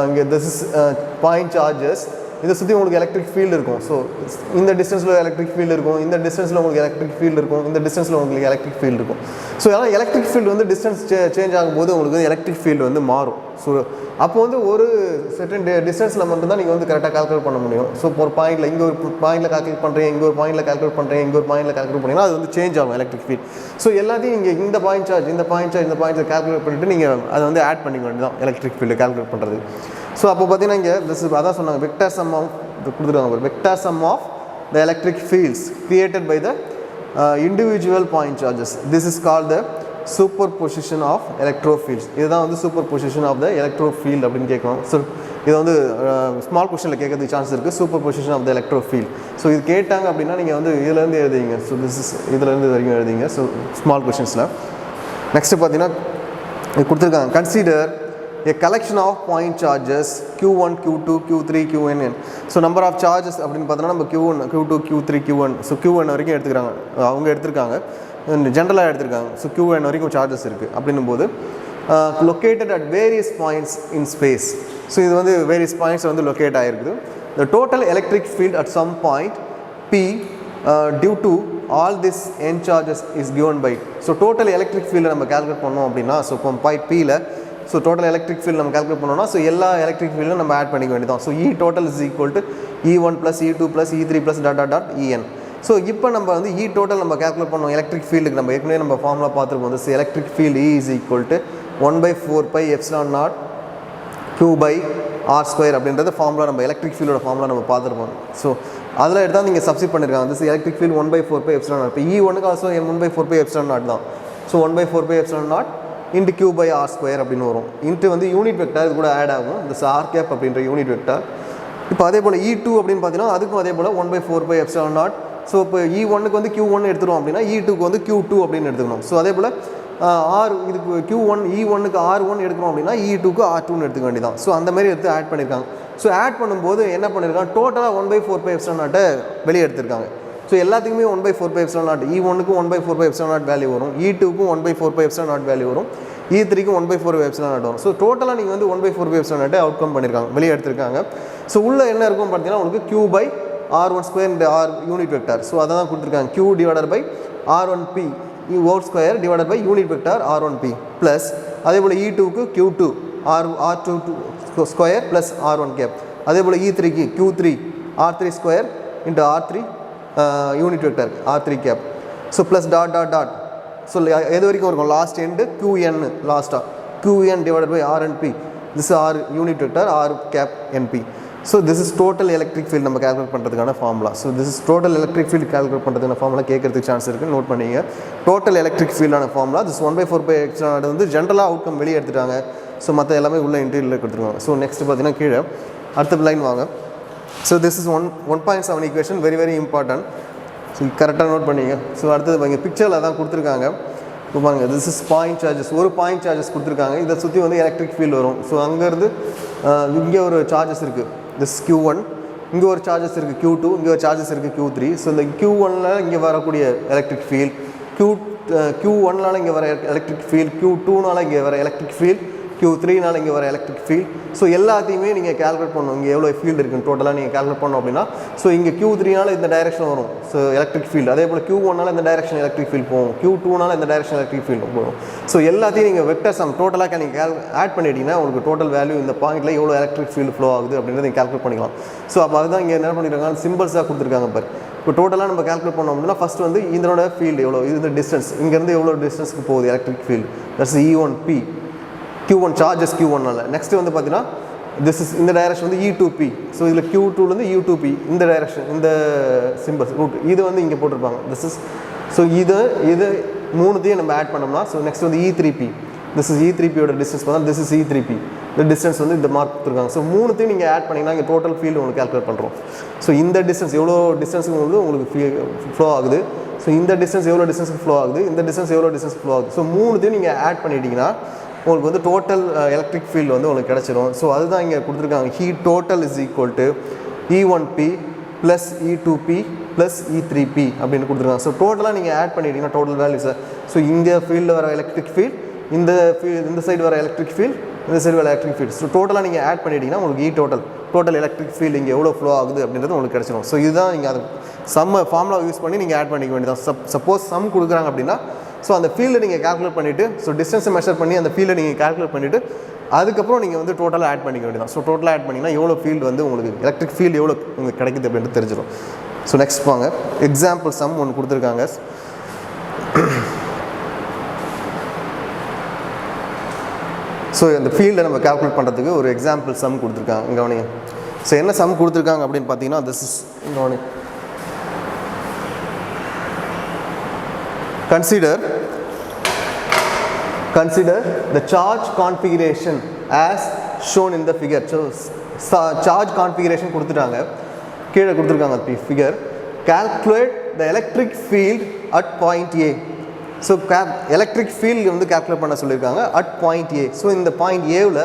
இங்கே திஸ் இஸ் பாயிண்ட் சார்ஜஸ், இதை சுற்றி உங்களுக்கு எலக்ட்ரிக் ஃபீல்டு இருக்கும். ஸோ இந்த டிஸ்டன்ஸில் எலக்ட்ரிக் ஃபீல்டு இருக்கும், இந்த டிஸ்டன்ஸில் உங்களுக்கு எலக்ட்ரிக் ஃபீல்டு இருக்கும், இந்த டிஸ்டன்ஸில் உங்களுக்கு எலக்ட்ரிக் ஃபீல்டு இருக்கும். ஸோ அதனால் எலக்ட்ரிக் ஃபீல்டு வந்து டிஸ்டன்ஸ் சேஞ்ச் ஆகும்போது உங்களுக்கு எலக்ட்ரிக் ஃபீல்டு வந்து மாறும். ஸோ அப்போ வந்து ஒரு செர்டன் டிஸ்டன்ஸில் மட்டும்தான் நீங்கள் வந்து கரெக்டாக கால்குலேட் பண்ண முடியும். ஸோ இப்போ ஒரு பாயிண்டில் இங்கே ஒரு பாயிண்டில் கால்குலேட் பண்ணுறீங்க, இங்கே ஒரு பாயிண்டில் கால்குலேட் பண்ணுறீங்க, இங்கே ஒரு பாயிண்டில் கால்குலேட் பண்ணிங்கன்னா அது வந்து சேஞ்ச் ஆகும் எலக்ட்ரிக் ஃபீல்டு. ஸோ எல்லாத்தையும் நீங்கள் இந்த பாயிண்ட் சார்ஜ் இந்த பாயிண்ட்ஸை கால்குலேட் பண்ணிவிட்டு நீங்கள் அதை வந்து ஆட் பண்ணிக்க வேண்டியதான் எலக்ட்ரிக் ஃபீல்டு கால்குலேட் பண்ணுறது. ஸோ அப்போ பார்த்தீங்கன்னா இங்கே அதான் சொன்னாங்க வெக்டர் சம் ஆஃப் கொடுத்துருக்காங்க, vector sum of the electric fields created by the individual point charges. This is called the superposition of electric fields. இதுதான் வந்து சூப்பர்பொசிஷன் ஆஃப் த எலக்ட்ரோஃபீல்ட் அப்படின்னு கேட்கணும். ஸோ இது வந்து ஸ்மால் கொஸ்டினில் கேட்கறதுக்கு சான்ஸ் இருக்குது, சூப்பர்பொசிஷன் ஆஃப் த எலக்ட்ரோஃபீல்ட். ஸோ இது கேட்டாங்க அப்படின்னா நீங்கள் வந்து இதுலேருந்து எழுதிங்க. ஸோ திஸ் இஸ் இதுலேருந்து வரைக்கும் எழுதிங்க. ஸோ ஸ்மால் கொஸ்டின்ஸில் நெக்ஸ்ட்டு பார்த்தீங்கன்னா இது கொடுத்துருக்காங்க, consider a collection of point charges Q1, Q2, Q3, Qn. So number of charges அப்படின்னு பார்த்தோன்னா நம்ம Q1, Q2, Q3, Qn. So Qn வரைக்கும் எடுத்துக்கிறாங்க, அவங்க எடுத்திருக்காங்க, ஜென்ரலாக எடுத்திருக்காங்க. ஸோ Qn வரைக்கும் சார்ஜஸ் இருக்குது அப்படின்னும் போது located at various points in space. So இது வந்து வேரியஸ் பாயிண்ட்ஸ் வந்து லொக்கேட் ஆகிருக்குது. The total electric field at some point P due to all this n charges is given by. So total electric ஃபீல்டை நம்ம calculate பண்ணோம் அப்படின்னா so இப்போ point Pயில் ஸோ டோட்டல் எலக்ட்ரிக் ஃபீல்டு நம்ம கால்குலேட் பண்ணோம்னா ஸோ எல்லா எலக்ட்ரிக் ஃபீல்டும் நம்ம ஆட் பண்ணிக்க வேண்டியதான். So E total is equal to E1 + E2 + E3 + En. So இப்போ நம்ம வந்து E டோட்டல் நம்ம கால்குலேட் பண்ணோம் எலக்ட்ரிக் ஃபீல்டுக்கு. நம்ம ஏற்கனவே நம்ம ஃபார்முலா பார்த்துருப்போம். So electric field E is equal to 1/4πε0 Q by R square அப்படின்றது ஃபார்முலா நம்ம எலக்ட்ரிக் ஃபீல்டோட ஃபார்முலா நம்ம பார்த்துருப்போம். ஸோ அதில் எடுத்தால் நீங்கள் சப்ஸ்டிட் பண்ணியிருக்காங்க. This electric field 1/4 epsilon naught. இப்போ E1க்கு ஆல்சோ 1/4 எப்சிலான் நாட் தான். So 1/4 epsilon naught into Q by R square அப்படின்னு வரும். இன்ட்டு வந்து யூனிட் வெக்டார் இது கூட ஆட் ஆகும், இந்த ஆர் கேப் அப்படின்ற யூனிட் வெக்டார். இப்போ அதே போல் E2 அப்படின்னு பார்த்தீங்கன்னா அதுக்கும் அதே போல் 1/4 எப்சிலான் நாட். ஸோ இப்போ E1க்கு வந்து Q1 எடுத்துருவோம் அப்படின்னா E2க்கு வந்து Q2 அப்படின்னு எடுத்துக்கணும். ஸோ அதே போல் ஆர் இதுக்கு Q1 E1க்கு R1 எடுக்கணும் அப்படின்னா E2க்கு R2ன்னு எடுத்துக்க வேண்டியதான். ஸோ அந்த மாதிரி எடுத்து ஆட் பண்ணியிருக்காங்க. ஸோ ஆட் பண்ணும்போது என்ன பண்ணியிருக்காங்க, டோட்டலாக 1/4 எப்சிலான் நாட்டை வெளியே எடுத்திருக்காங்க. ஸோ எல்லாத்துக்குமே 1/4 எப்சிலான் நாட். E1க்கும் 1/4 எப்சிலான் நாட் வேல்யூ வரும், E2க்கும் 1/4 எப்சிலான் நாட் வேல்யூ வரும், E3க்கும் 1/4 எப்சிலான் நாட் வரும். ஸோ டோட்டலாக நீங்கள் வந்து 1/4 எப்சிலான் நாட்டை அவுட்கம் பண்ணியிருக்காங்க, வெளியே எடுத்திருக்காங்க. ஸோ உள்ளே என்ன இருக்கும் பார்த்தீங்கன்னா உங்களுக்கு Q பை R1 ஸ்கொயர் இந்த ஆர் யூனிட் வெக்டார். ஸோ அதை தான் கொடுத்துருக்காங்க, Q divided by R1P whole square divided by unit vector R1P plus அதே போல் E2க்கு Q2 R2 square plus R1 cap. அதே போல் E3க்கு Q3 R3 square into R3 unit vector R3 cap. So plus dot dot dot. So எது வரைக்கும் இருக்கும், last end QN லாஸ்ட்டாக QN divided by RNP. This R unit vector R gap NP. So this is total electric field நம்ம calculate பண்ணுறதுக்கான formula. So this is total electric field calculate பண்ணுறதுக்கான formula கேட்கறதுக்கு chance இருக்குது, note பண்ணிங்க. Total electric ஃபீல்டான formula this 1/4 extra வந்து ஜென்ரலாக outcome வெளியே எடுத்துட்டாங்க. ஸோ மற்ற எல்லாமே உள்ள இன்டீரியரில் கொடுத்துருவாங்க. ஸோ நெக்ஸ்ட் பார்த்தீங்கன்னா கீழே அடுத்த லைன் வாங்க. So this is 1.7 equation, very very important. So கரெக்டாக நோட் பண்ணிங்க. ஸோ அடுத்தது பாருங்க, பிக்சரில் தான் கொடுத்துருக்காங்க. இப்போ பாருங்கள், திஸ் இஸ் பாயிண்ட் சார்ஜஸ், ஒரு பாயிண்ட் சார்ஜஸ் கொடுத்துருக்காங்க. இதை சுற்றி வந்து எலக்ட்ரிக் ஃபீல்டு வரும். ஸோ அங்கேருந்து இங்கே ஒரு சார்ஜஸ் இருக்குது, திஸ் Q1, இங்கே ஒரு சார்ஜஸ் இருக்குது Q2, இங்கே ஒரு சார்ஜஸ் இருக்குது Q3. ஸோ இந்த Q1னால் இங்கே வரக்கூடிய எலக்ட்ரிக் ஃபீல்ட், Q1னால் இங்கே வர எலக்ட்ரிக் ஃபீல்ட், Q2னால் இங்கே வர எலக்ட்ரிக் ஃபீல்ட், Q3னால் இங்கே வர எலக்ட்ரிக் ஃபீல்ட். ஸோ எல்லாத்தையுமே நீங்கள் கேல்குலேட் பண்ணணும், இங்கே எவ்வளோ ஃபீல்டு இருக்குன்னு டோட்டலாக நீங்கள் கேல்குலேட் பண்ணோம் அப்படின்னா. ஸோ இங்கே Q3னால் இந்த டைரக்ஷன் வரும், ஸோ எலக்ட்ரிக் ஃபீல்டு. அதே போல் Q1னால் இந்த டைரக்ஷன் எலக்ட்ரிக் ஃபீல்டு போகும், Q2னால் இந்த டைரக்ஷன் எலக்ட்ரிக் ஃபீல்டு போகும். ஸோ எல்லாத்தையும் நீங்கள் வெக்டர் சம் டோட்டலாக நீங்கள் ஆட் பண்ணிட்டீங்கன்னா உங்களுக்கு டோட்டல் வேல்யூ இந்த பாயிண்ட்டில் எவ்வளோ எலக்ட்ரிக் ஃபீல்டு ஃப்ளோ ஆகுது அப்படின்றத நீங்கள் கேல்குலேட் பண்ணிக்கலாம். ஸோ அப்போ அதுதான் இங்கே என்ன பண்ணியிருக்காங்க, சிம்பிள்ஸாக கொடுத்துருக்காங்க பாரு. இப்போ டோட்டலாக நம்ம கேல்குலேட் பண்ணோம் அப்படின்னா ஃபஸ்ட் வந்து இதனோட ஃபீல்டு எவ்வளோ, இது டிஸ்டன்ஸ், இங்கேருந்து எவ்வளோ டிஸ்டன்ஸ்க்கு போகுது electric field, that's E1P. Q1 charges Q1னால. நெக்ஸ்ட்டு வந்து பார்த்தீங்கன்னா திஸ் இஸ் இந்த டைரக்ஷன் வந்து E2P. ஸோ இதில் Q2லேருந்து U2P இந்த டைரக்ஷன், இந்த சிம்பிள்ஸ் ரூட் இது வந்து இங்கே போட்டிருப்பாங்க. திஸ் இஸ் ஸோ இது மூணுத்தையும் நம்ம ஆட் பண்ணோம்னா, ஸோ நெக்ஸ்ட் வந்து E3P. திஸ் இஸ் E3Pயோட டிஸ்டன்ஸ் பார்த்தா திஸ் இஸ் E3P. இந்த டிஸ்டன்ஸ் வந்து இந்த மார்க் கொடுத்துருக்காங்க. ஸோ மூணுத்தையும் நீங்கள் ஆட் பண்ணிங்கன்னா இங்கே டோட்டல் ஃபீல்டு உங்களுக்கு கேல்குலேட் பண்ணுறோம். ஸோ இந்த டிஸ்டன்ஸ் எவ்வளோ டிஸ்டன்ஸுக்கு வந்து உங்களுக்கு ஃப்ளோ ஆகுது, ஸோ இந்த டிஸ்டன்ஸ் எவ்வளோ டிஸ்டன்ஸுக்கு ஃப்ளோ ஆகுது, இந்த டிஸ்டன்ஸ் எவ்வளோ டிஸ்டன்ஸ் ஃப்ளோ ஆகுது. ஸோ மூணுத்தையும் நீங்கள் ஆட் பண்ணிட்டீங்கன்னா உங்களுக்கு வந்து டோட்டல் எலக்ட்ரிக் ஃபீல்டு வந்து உங்களுக்கு கிடச்சிரும். ஸோ அதுதான் இங்கே கொடுத்துருக்காங்க, heat total is equal to E1P plus E2P plus E3P அப்படின்னு கொடுத்துருக்காங்க. ஸோ டோட்டலாக நீங்கள் ஆட் பண்ணிட்டீங்கன்னா டோட்டல் வேல்யூ சார். ஸோ இந்த ஃபீல்டில் வர எலக்ட்ரிக் ஃபீல்ட், இந்த சைடு வர எலக்ட்ரிக் ஃபீல்ட், இந்த சைடு வர எலக்ட்ரிக் ஃபீல்ட். ஸோ டோட்டலாக நீங்கள் ஆட் பண்ணிட்டீங்கன்னா உங்களுக்கு டோட்டல் எலக்ட்ரிக் ஃபீல்டு இங்கே எவ்வளோ ஃப்ளோ ஆகுது அப்படின்றது உங்களுக்கு கிடச்சிரும். ஸோ இதுதான் நீங்கள் அது ஃபார்முலா யூஸ் பண்ணி நீங்கள் ஆட் பண்ணிக்க வேண்டியதான். சப்போஸ் சம் கொடுக்குறாங்க அப்படின்னா ஸோ அந்த ஃபீல்டை நீங்கள் கால்குலேட் பண்ணிவிட்டு, ஸோ டிஸ்டன்ஸை மெஷர் பண்ணி அந்த ஃபீல்டை நீங்கள் கால்குலேட் பண்ணிவிட்டு அதுக்கப்புறம் நீங்கள் வந்து டோட்டலாக ஆட் பண்ணிக்க வேண்டியதான். ஸோ டோட்டலாக ஆட் பண்ணிங்கன்னா எவ்வளோ ஃபீல்டு வந்து உங்களுக்கு எலக்ட்ரிக் ஃபீல்டு எவ்வளோ உங்களுக்கு கிடைக்குது அப்படின்ட்டு தெரிஞ்சிடும். ஸோ நெக்ஸ்ட் வாங்க, எக்ஸாம்பிள் சம் ஒன்று கொடுத்துருக்காங்க. ஸோ இந்த ஃபீல்டை நம்ம கால்குலேட் பண்ணுறதுக்கு ஒரு எக்ஸாம்பிள் சம் கொடுத்துருக்காங்க. இங்கே கவனிங்க. ஸோ என்ன சம் கொடுத்துருக்காங்க அப்படின்னு பார்த்தீங்கன்னா, திஸ் இஸ் கவனி. Consider the charge configuration as shown in the figure. So charge configuration கொடுத்துட்டாங்க, கீழே கொடுத்துருக்காங்க figure. Calculate the electric field at point A. So electric field வந்து கேல்குலேட் பண்ண சொல்லியிருக்காங்க அட் பாயிண்ட் A. ஸோ இந்த பாயிண்ட் ஏவில்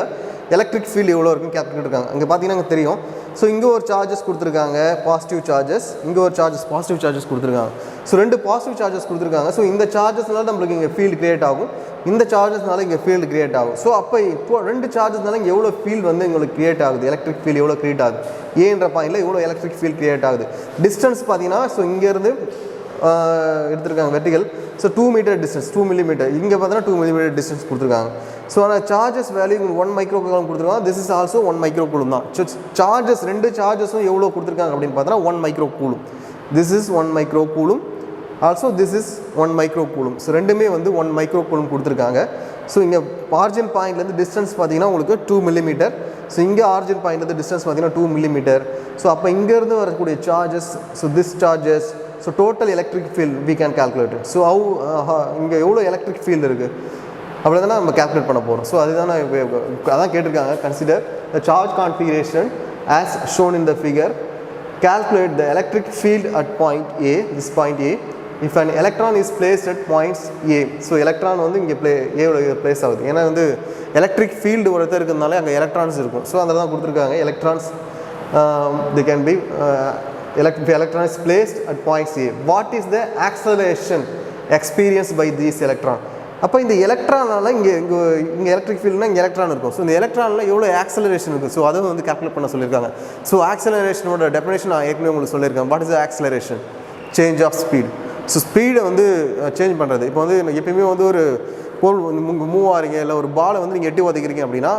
எலக்ட்ரிக் ஃபீல்டு எவ்வளோ இருக்குன்னு calculate இருக்காங்க. அங்கே பார்த்தீங்கன்னா தெரியும். ஸோ இங்கே ஒரு சார்ஜஸ் கொடுத்துருக்காங்க, பாசிட்டிவ் சார்ஜஸ், இங்கே ஒரு பாசிட்டிவ் சார்ஜஸ் கொடுத்துருக்காங்க. ஸோ ரெண்டு பாசிட்டிவ் சார்ஜஸ் கொடுத்துருக்காங்க. ஸோ இந்த சார்ஜஸ்னால நம்மளுக்கு இங்கே ஃபீல்டு கிரியேட் ஆகும், இந்த சார்ஜஸ்னால இங்கே ஃபீல்டு கிரியேட் ஆகும். ஸோ அப்போ இப்போ ரெண்டு சார்ஜஸ்னால இங்கே எவ்வளோ ஃபீல்டு வந்து உங்களுக்கு கிரியேட் ஆகுது, எலக்ட்ரிக் ஃபீல்டு எவ்வளோ கிரியேட் ஆகுது, ஏன்ற பாயிண்டில் எவ்வளோ எலக்ட்ரிக் ஃபீல்டு கிரியேட் ஆகுது. டிஸ்டன்ஸ் பார்த்தீங்கன்னா ஸோ இங்கேருந்து எடுத்துருக்காங்க vertical. So 2 metre distance, 2 millimetre. இங்கே பார்த்தீங்கன்னா 2 மில்லிமீட்டர் டிஸ்டன்ஸ் கொடுத்துருக்காங்க. ஸோ ஆனால் சார்ஜஸ் வேல்யூ 1 மைக்ரோ கூலும் கொடுத்துருக்காங்க. This is also 1 micro coulomb தான். சார்ஜஸ் ரெண்டு சார்ஜஸும் எவ்வளோ கொடுத்துருக்காங்க அப்படின்னு பார்த்தோன்னா 1 micro coulomb. This is 1 micro coulomb, also this is 1 micro coulomb. So ரெண்டுமே வந்து 1 மைக்ரோ கூலும் கொடுத்துருக்காங்க. ஸோ இங்கே ஆரிஜின் பாயிண்ட்லேருந்து டிஸ்டன்ஸ் பார்த்தீங்கன்னா உங்களுக்கு 2 மில்லிமீட்டர். ஸோ இங்கே ஆரிஜின் பாயிண்ட் வந்து டிஸ்டன்ஸ் பார்த்தீங்கன்னா 2 millimeter. ஸோ அப்போ இங்கேருந்து வரக்கூடிய charges, so this charges, so total electric field we can calculate. So இங்கே எவ்வளோ எலக்ட்ரிக் ஃபீல்டு இருக்குது அப்படி தானே நம்ம கால்குலேட் பண்ண போகிறோம். ஸோ அதுதான் அதான் கேட்டிருக்காங்க. Consider the charge configuration as shown in the figure. Calculate the electric field at point A, this point A, if an electron is placed at points A. So electron வந்து இங்கே place ஆகுது. ஏன்னா வந்து electric field ஒருத்தர் இருக்கிறதுனால அங்கே electrons இருக்கும். So அதில் தான் கொடுத்துருக்காங்க electrons they can be electron is placed at points A. What is the acceleration experienced by this electron? அப்போ இந்த எலக்ட்ரானால இங்கே எலக்ட்ரிக் ஃபீல்டுனா இங்கே எலக்ட்ரான் இருக்கும். ஸோ இந்த எலக்ட்ரானில் எவ்வளோ ஆக்சலரேஷன் இருக்குது, ஸோ அதை வந்து கால்குலேட் பண்ண சொல்லியிருக்காங்க. ஸோ ஆக்சலரேஷனோட டெஃபினேஷன் நான் ஏற்கனவே உங்களுக்கு சொல்லியிருக்கேன். What is acceleration? Change of speed. So ஸ்பீடை வந்து சேஞ்ச் பண்ணுறது. இப்போ வந்து எப்பயுமே வந்து ஒரு போல் மூவ் ஆகிறீங்க, இல்லை ஒரு பாலை வந்து நீங்கள் எட்டி உதைக்கிறீங்க அப்படின்னா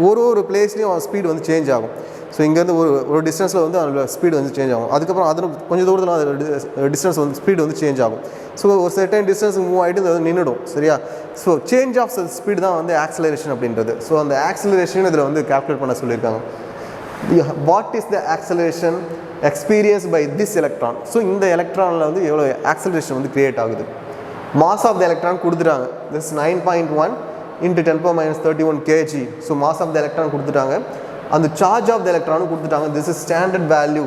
ஒரு பிளேஸ்லேயும் ஸ்பீடு வந்து சேஞ்ச் ஆகும். ஸோ இங்கேருந்து ஒரு டிஸ்டன்ஸில் வந்து அதோட ஸ்பீடு வந்து சேஞ்ச் ஆகும். அதுக்கப்புறம் அதில் கொஞ்சம் தூரத்தில் அதோட டிஸ்டன்ஸ் வந்து ஸ்பீடு வந்து சேஞ்ச் ஆகும். ஸோ ஒரு செர்டன் டிஸ்டன்ஸ் மூவ் ஆகிட்டு அது நின்றுடும். சரியா? ஸோ சேஞ்ச் ஆஃப் ஸ்பீடு தான் வந்து ஆக்சலரேஷன் அப்படின்றது. ஸோ அந்த ஆக்சலரேஷன் இதில் வந்து கால்குலேட் பண்ண சொல்லியிருக்காங்க. What is the acceleration experience by this electron? So இந்த எலக்ட்ரானில் வந்து எவ்வளோ ஆக்சலரேஷன் வந்து கிரியேட் ஆகுது. மாஸ் ஆஃப் த எலக்ட்ரான் கொடுத்துட்டாங்க. This 9.1 × 10⁻31 kg. So mass of the electron கொடுத்துட்டாங்க. அந்த சார்ஜ் ஆஃப் த எலக்ட்ரானும் கொடுத்துட்டாங்க. This is standard value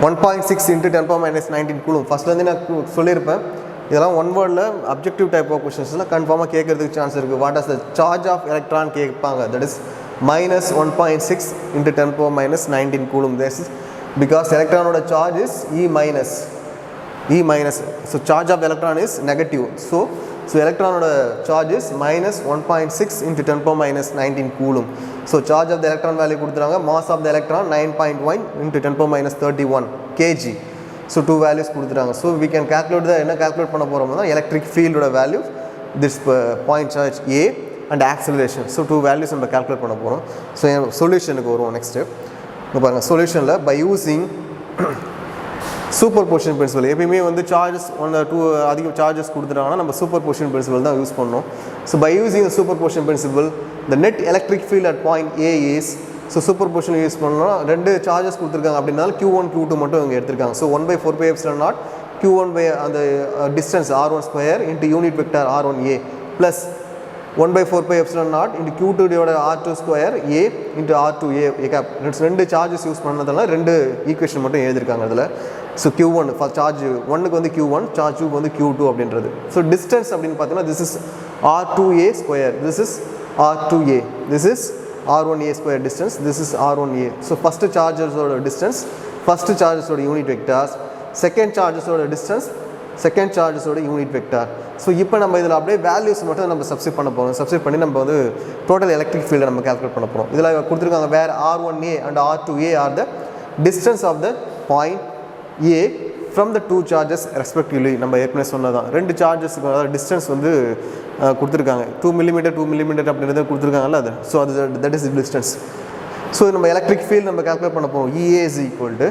1.6 × 10⁻19 coulomb. ஃபஸ்ட்லேருந்து நான் சொல்லியிருப்பேன், இதெல்லாம் ஒன் வேர்டில் அப்ஜெக்டிவ் டைப் ஆஃப் கொஸ்டின்ஸ்லாம் கன்ஃபார்மாக கேட்கறதுக்கு சான்ஸ் இருக்குது. What is the charge of electron கேட்பாங்க. That is -1.6 × 10⁻19 coulomb. This is because எலக்ட்ரானோட charge is E minus. So charge of electron is negative. So electron charge is -1.6 × 10⁻19 coulomb. So charge of the electron value கொடுத்துறாங்க. Mass of the electron 9.1 × 10⁻31 kg. So two values கொடுத்துறாங்க. So we can calculate the என்ன calculate பண்ண போறோம்னா electric field ஓட value, this point charge A and acceleration. So two values நம்ம calculate பண்ண போறோம். So சொல்யூஷனுக்கு வருவோம் next step. இங்க பாருங்க சொல்யூஷன்ல by using சூப்பர்பொசிஷன் பிரின்சிபல். எப்பயுமே வந்து சார்ஜஸ் 1 or 2 அதிக சார்ஜஸ் கொடுத்துட்டாங்கன்னா நம்ம சூப்பர்பொசிஷன் பிரின்சிபல் தான் யூஸ் பண்ணணும். So by using superposition principle the net electric field at point A is, so superposition use பண்ணோம்னா 2 சார்ஜஸ் கொடுத்துருக்காங்க அப்படின்னாலும் Q1 Q2 மட்டும் இங்கே எடுத்திருக்காங்க. ஸோ 1/4πε0 Q1 by அந்த distance R1² into unit vector R1A plus 1/4πε0 into Q2 divided R2² A into R2A cap. ரெண்டு charges use பண்ணதுனால 2 equation மட்டும் எழுதியிருக்காங்க அதில். ஸோ Q1 ஃபஸ்ட் சார்ஜ் 1க்கு வந்து Q1, சார்ஜ் 2 வந்து Q2 அப்படின்றது. ஸோ டிஸ்டன்ஸ் அப்படின்னு பார்த்தீங்கன்னா this is R2A², this is R2A, this is R1A² distance, this is R1A. So first சார்ஜஸோட டிஸ்டன்ஸ், ஃபஸ்ட்டு சார்ஜஸோட யூனிட் வெக்டார்ஸ், செகண்ட் சார்ஜஸோட டிஸ்டன்ஸ், செகண்ட் சார்ஜஸோட யூனிட் வெக்டார். ஸோ இப்போ நம்ம இதில் அப்படியே வேல்யூஸ் மட்டும் நம்ம சப்ஸ்டிட் பண்ண போகிறோம். சப்ஸ்டிட் பண்ணி நம்ம வந்து டோட்டல் எலக்ட்ரிக் ஃபீல்டை நம்ம கால்குலேட் பண்ண போகிறோம். இதில் கொடுத்துருக்காங்க where R1A and R2A are the distance of the point A from the 2 charges respectively. நம்ம ஏற்கனவே சொன்னதான் 2 சார்ஜஸ்க்கு அதாவது டிஸ்டன்ஸ் வந்து கொடுத்துருக்காங்க. 2 mm அப்படின்றத கொடுத்துருக்காங்கல்ல அது. ஸோ அது தட் இஸ் டிஸ்டன்ஸ். ஸோ நம்ம எலக்ட்ரிக் ஃபீல்டு நம்ம கால்குலேட் பண்ண போகிறோம். EA is equal to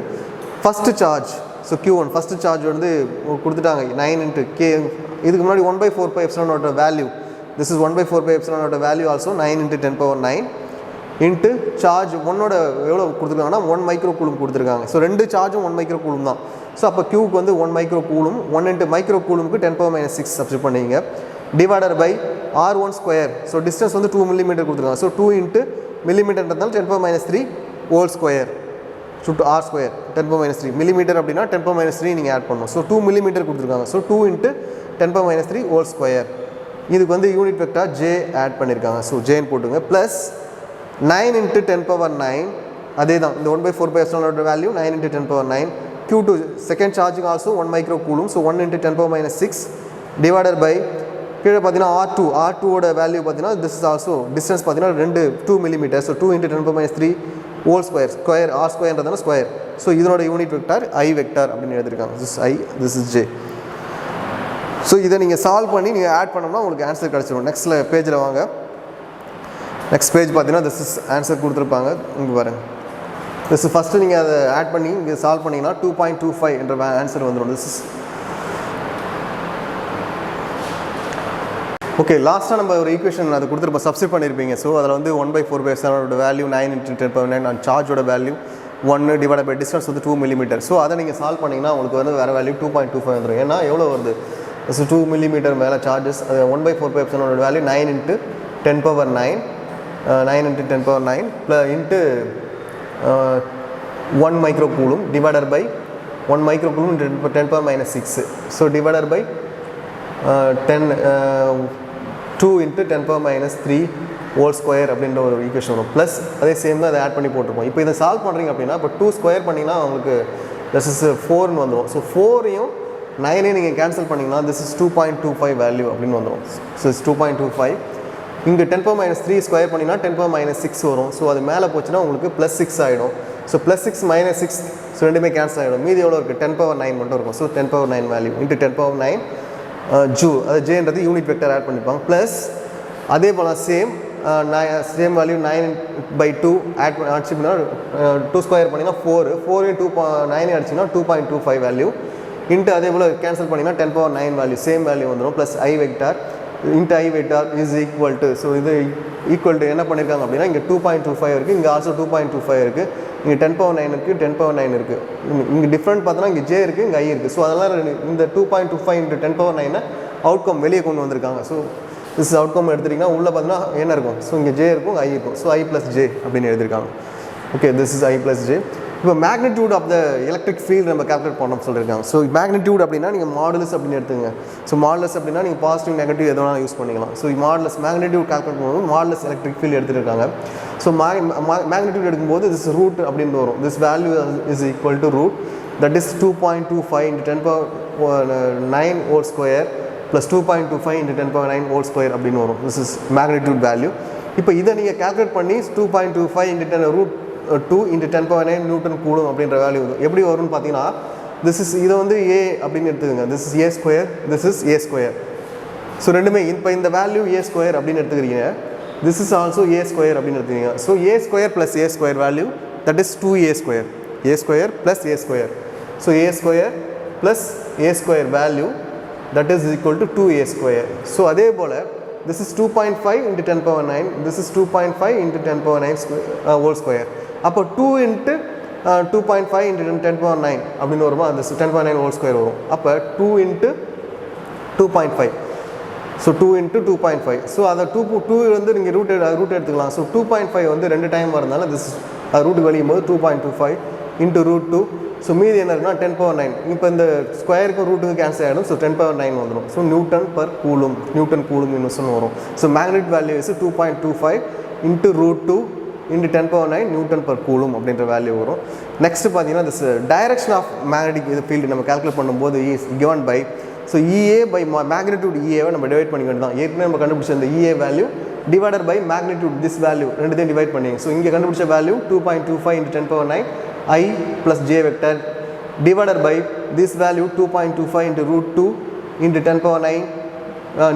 first charge. So Q1 first charge வந்து கொடுத்துட்டாங்க 9 × K. இதுக்கு முன்னாடி 1/4πε0 value, this is 1/4πε0 value also 9 × 10⁻9 into charge 1ஓட எவ்வளோ கொடுத்துருக்காங்கன்னா 1 மைக்ரோ கூலும் கொடுத்துருக்காங்க. ஸோ 2 சார்ஜும் 1 மைக்ரோ கூலும் தான். ஸோ அப்போ Qக்கு வந்து 1 மைக்ரோ கூலும், 1 × மைக்ரோ கூலுமுக்கு 10⁻6 சப்ஸ்டிட் பண்ணிங்க divided by R1². So distance வந்து 2 mm கொடுத்துருக்காங்க. ஸோ 2 × மில்லிமீட்டர்ன்றதுனால 10⁻3 ஹோல்². ஸோ R² 10⁻3 மில்லிமீட்டர் அப்படின்னா 10⁻3 நீங்கள் ஆட் பண்ணணும். ஸோ 2 mm கொடுத்துருக்காங்க. So 2 × 10⁻3 whole. இதுக்கு வந்து யூனிட் வெக்டார் J ஆட் பண்ணியிருக்காங்க. ஸோ Jன்னு போட்டுங்க ப்ளஸ் 9 × 10⁻9 அதே தான். இந்த 1/4πε0 value 9 × 10⁻9. Q2 second charging also 1 micro coulomb. So 1 × 10⁻6 divider by கீழே பார்த்தீங்கன்னா R2ஓட வேல்யூ பார்த்தீங்கன்னா திஸ் இஸ் ஆல்சோ டிஸ்டன்ஸ் பார்த்தீங்கன்னா 2 mm. ஸோ 2 × 10⁻3 ஹோல்² R²ன்றதான ஸ்கொயர். ஸோ இதனோட யூனிட் வெக்டார் I வெக்டார் அப்படின்னு எழுதியிருக்காங்க. This I, this is J. So இதை நீங்கள் சால்வ் பண்ணி நீங்கள் ஆட் பண்ணோம்னா உங்களுக்கு ஆன்சர் கிடச்சிடும். நெக்ஸ்ட்டில் பேஜில் வாங்க. நெக்ஸ்ட் பேஜ் பார்த்தீங்கன்னா திஸ் இஸ் ஆன்சர் கொடுத்துருப்பாங்க. இங்கே பாருங்கள். திஸ் ஃபஸ்ட்டு நீங்கள் அதை ஆட் பண்ணி இங்கே சால்வ் பண்ணிங்கன்னா 2.25 என்ற ஆன்சர் வந்துடும். திஸ் இஸ் ஓகே, லாஸ்ட்டாக நம்ம ஒரு ஈக்குவேஷன் அது கொடுத்துருப்போம், சப்ஸ்டிட் பண்ணியிருப்பீங்க. ஸோ அதில் வந்து 1/4/7 வேல்யூ 9 × 10⁻9 அண்ட் சார்ஜோட வேல்யூ 1 டிவைட் பை டிஸ்டன்ஸ் வந்து 2 mm. ஸோ அதை நீங்கள் சால்வ் பண்ணிங்கன்னா உங்களுக்கு வந்து வேறு வேல்யூ 2.25 வந்துடும். ஏன்னா எவ்வளோ வருது, 2 mm மேலே சார்ஜஸ், அது 1/4/7 value 9 × 10⁻9 9 × 10⁻9 into 1 microcoulomb divided by 1 microcoulomb × 10⁻6. So divided by 2 × 10⁻3 whole square அப்படின்ற ஒரு ஈக்குவேஷன் வரும். ப்ளஸ் அதே சேம் தான் அதை ஆட் பண்ணி போட்டிருப்போம். இப்போ இதை சால்வ் பண்ணுறீங்க அப்படின்னா இப்போ 2 ஸ்கொயர் பண்ணிங்கன்னா உங்களுக்கு திஸ் இஸ் 4ன்னு வந்துடும். ஸோ 4ஐயும் 9ஐயும் நீங்கள் கேன்சல் பண்ணிங்கன்னா திஸ் இஸ் 2.25 வேல்யூ அப்படின்னு வந்துடும். So is 2.25. இங்கே 10⁻3 ஸ்கொயர் பண்ணிங்கன்னா 10⁻6 வரும். ஸோ அது மேலே போச்சுன்னா உங்களுக்கு +6 ஆகிடும். ஸோ +6 -6 ஸோ ரெண்டுமே கேன்சல் ஆகிடும். மீதி எவ்வளோ இருக்குது, 10⁻9 மட்டும் இருக்கும். ஸோ 10⁻9 வேல்யூ இன்ட்டு 10⁻9 ஜூ, அது ஜேன்றது யூனிட் வெக்டர் ஆட் பண்ணிப்பாங்க. ப்ளஸ் அதே போல் சேம் வேல்யூ 9/2 ஆட் அடிச்சிங்கன்னா 2 ஸ்கொயர் பண்ணிங்கன்னா 4 2 9 அடிச்சிங்கன்னா 2.25 வேல்யூ இன்ட்டு அதே போல் கேன்சல் பண்ணிங்கன்னா 10⁻9 வேல்யூ சேம் வேல்யூ வந்துடும். Plus I vector into I vector is equal to, so இது ஈக்குவல் டு என்ன பண்ணியிருக்காங்க அப்படின்னா இங்கே 2.25 இருக்குது, இங்கே ஆல்சோ 2.25 இருக்குது, இங்கே 10⁻9 இருக்குது, 10⁻9 இருக்குது. இங்கே டிஃப்ரெண்ட் பார்த்தோன்னா இங்கே ஜே இருக்குது, இங்கே ஐ இருக்குது. ஸோ அதெல்லாம் இந்த 2.25 × 10⁻9 அவுட்கம் வெளியே கொண்டு வந்திருக்காங்க. ஸோ திஸ் அவுட்கம் எடுத்துட்டிங்கன்னா உள்ளே பார்த்தீங்கன்னா என்ன இருக்கும், ஸோ இங்கே ஜே இருக்கும், ஐ இருக்கும். ஸோ I + J அப்படின்னு எழுதியிருக்காங்க. Okay, this is I + J. இப்போ magnitude of the electric field நம்ம கால்குலேட் பண்ணோம்னு சொல்லியிருக்காங்க. ஸோ மேக்னிடியூட் அப்படின்னா நீங்கள் மாடுலஸ் அப்படின்னு எடுத்துங்க. ஸோ மாடுலஸ் அப்படின்னா நீங்கள் பாசிட்டிவ் நெகட்டிவ் எது வேணாலும் யூஸ் பண்ணிக்கலாம். ஸோ மாடுலஸ் மேக்னிடியூட் கால்குலேட் பண்ணும்போது மாடுலஸ் எலக்ட்ரிக் ஃபீல்டு எடுத்துருக்காங்க. ஸோ மேக்னிடியூட் எடுக்கும்போது திஸ் ரூட் அப்படின்னு வரும். This value is equal to root, that is 2.25 × 10⁻9 whole square plus 2.25 × 10⁻9 whole square அப்படின்னு வரும். This is magnitude value. இப்போ இதை நீங்கள் கால்குலேட் பண்ணி 2.25 × 10√2 × 10⁻9 நியூட்டன் கூலும் அப்படின்ற வேல்யூ எப்படி வரும்னு பார்த்தீங்கன்னா திஸ் இஸ் இதை வந்து ஏ அப்படின்னு எடுத்துக்கோங்க. This is A square, this is A square. So ரெண்டுமே இப்போ இந்த வேல்யூ A ஸ்கொயர் அப்படின்னு எடுத்துக்கிறீங்க, this is also A square அப்படின்னு எடுத்துக்கிறீங்க. So A square plus A square value that is 2A square, A square plus A square. So A square plus A square value that is equal to 2A square. So அதே போல் this is 2.5 × 10⁻9, this is 2.5 × 10⁻9 whole square. அப்போ 2 × 2.5 × 10⁻9 அப்படின்னு வருமா, அந்த 10⁻9 whole square வரும். அப்போ 2 × 2.5, so 2 × 2.5. So அதை 2 வந்து நீங்கள் ரூட் எடுத்துக்கலாம். ஸோ 2.5 வந்து 2 டைம் வரதுனால திஸ் ரூட் கழியும் போது 2.25 × √2. ஸோ மீதி என்ன இருக்குன்னா 10⁻9. இப்போ இந்த ஸ்கொயருக்கு ரூட்டுக்கு கேன்சல் ஆகிடும். ஸோ 10⁻9 வந்துடும். ஸோ நியூட்டன் பர் கூலும் யூனிட்ஸ்னு வரும். So magnetic value is 2.25 × √2 × 10⁻9 newton per coulomb அப்படின்ற வேல்யூ வரும். நெக்ஸ்ட் பார்த்தீங்கன்னா திஸ் டைரக்ஷன் ஆஃப் மேக்னெட்டிக் இது ஃபீல்டு நம்ம கால்குலேட் பண்ணும்போது is given by, so EA by magnitude EAவை நம்ம டிவைட் பண்ணிக்க வேண்டியதான். ஏற்கனவே நம்ம கண்டுபிடிச்ச இந்த EA value divided by magnitude this value ரெண்டுத்தையும் டிவைட் பண்ணி, ஸோ இங்கே கண்டுபிடிச்ச value 2.25 × 10⁻9 I + J vector divided by this value 2.25 × √2 × 10⁻9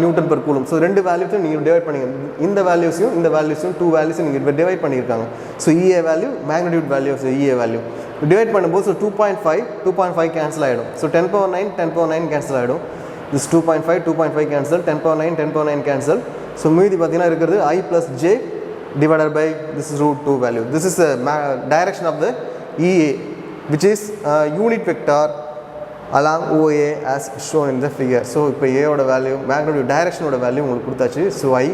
newton per coulomb. So ரெண்டு வேல்யூஸும் நீங்கள் டிவைட் பண்ணிங்க. இந்த வேல்யூஸையும் 2 வேல்யூஸும் நீங்கள் டிவைட் பண்ணியிருக்காங்க. So EA value magnitude value of EA value divide பண்ணும்போது ஸோ 2.5 கேன்சல் ஆகிடும். ஸோ 10⁻9 கேன்சல் ஆகிடும். This 2.5 cancel, 10⁻9 cancel. ஸோ மீதி பார்த்தீங்கன்னா இருக்கிறது I + J divided by this is √2 value. This is the direction of the EA, which is unit vector along OA as shown in the figure. So இப்போ A ஓட value magnitude டைரக்ஷனோட value உங்களுக்கு கொடுத்தாச்சு. So I